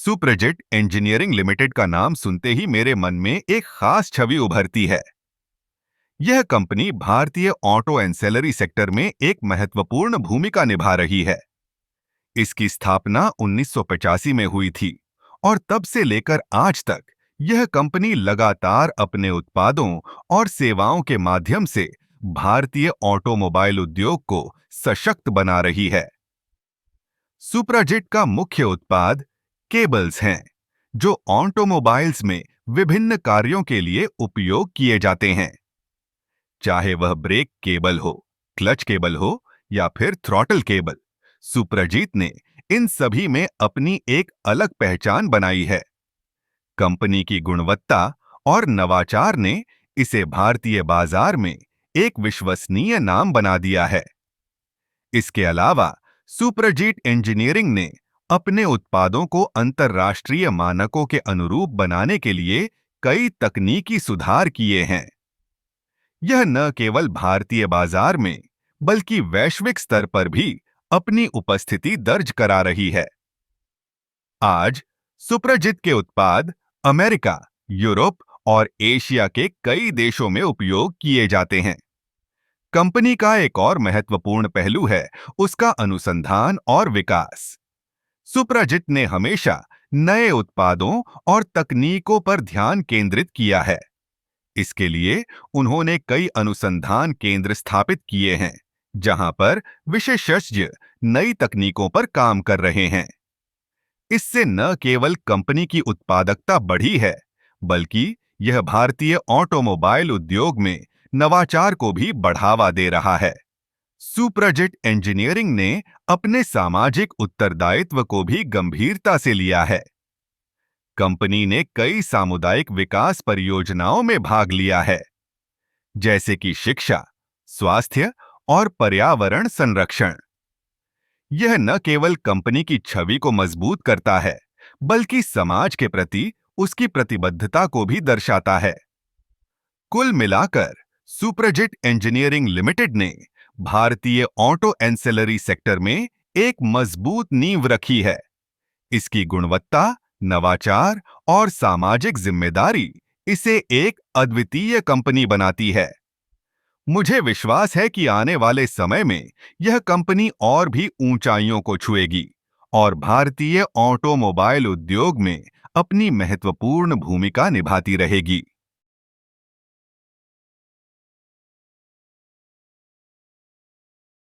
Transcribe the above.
Suprajit engineering limited का नाम सुनते ही मेरे मन में एक खास छवि उभरती है। यह कंपनी भारतीय ऑटो एंसेलरी सेक्टर में एक महत्वपूर्ण भूमिका निभा रही है। इसकी स्थापना 1985 में हुई थी और तब से लेकर आज तक यह कंपनी लगातार अपने उत्पादों और सेवाओं के माध्यम से भारतीय ऑटोमोबाइल उद्योग को सशक्त बना रही है। सुप्राजिट का मुख्य उत्पाद केबल्स हैं, जो ऑटोमोबाइल्स में विभिन्न कार्यों के लिए उपयोग किए जाते हैं। चाहे वह ब्रेक केबल हो, क्लच केबल हो या फिर थ्रॉटल केबल, सुप्रजीत ने इन सभी में अपनी एक अलग पहचान बनाई है। कंपनी की गुणवत्ता और नवाचार ने इसे भारतीय बाजार में एक विश्वसनीय नाम बना दिया है। इसके अलावा सुप्रजीत इंजीनियरिंग ने अपने उत्पादों को अंतर्राष्ट्रीय मानकों के अनुरूप बनाने के लिए कई तकनीकी सुधार किए हैं। यह न केवल भारतीय बाजार में बल्कि वैश्विक स्तर पर भी अपनी उपस्थिति दर्ज करा रही है। आज सुप्रजित के उत्पाद अमेरिका, यूरोप और एशिया के कई देशों में उपयोग किए जाते हैं। कंपनी का एक और महत्वपूर्ण पहलू है उसका अनुसंधान और विकास। सुप्रजित ने हमेशा नए उत्पादों और तकनीकों पर ध्यान केंद्रित किया है। इसके लिए उन्होंने कई अनुसंधान केंद्र स्थापित किए हैं, जहां पर विशेषज्ञ नई तकनीकों पर काम कर रहे हैं। इससे न केवल कंपनी की उत्पादकता बढ़ी है, बल्कि यह भारतीय ऑटोमोबाइल उद्योग में नवाचार को भी बढ़ावा दे रहा है। सुप्रजित इंजीनियरिंग ने अपने सामाजिक उत्तरदायित्व को भी गंभीरता से लिया है। कंपनी ने कई सामुदायिक विकास परियोजनाओं में भाग लिया है, जैसे कि शिक्षा, स्वास्थ्य और पर्यावरण संरक्षण। यह न केवल कंपनी की छवि को मजबूत करता है, बल्कि समाज के प्रति उसकी प्रतिबद्धता को भी दर्शाता है। कुल मिलाकर सुप्रजित इंजीनियरिंग लिमिटेड ने भारतीय ऑटो एंसेलरी सेक्टर में एक मजबूत नींव रखी है। इसकी गुणवत्ता, नवाचार और सामाजिक जिम्मेदारी इसे एक अद्वितीय कंपनी बनाती है। मुझे विश्वास है कि आने वाले समय में यह कंपनी और भी ऊंचाइयों को छुएगी और भारतीय ऑटोमोबाइल उद्योग में अपनी महत्वपूर्ण भूमिका निभाती रहेगी।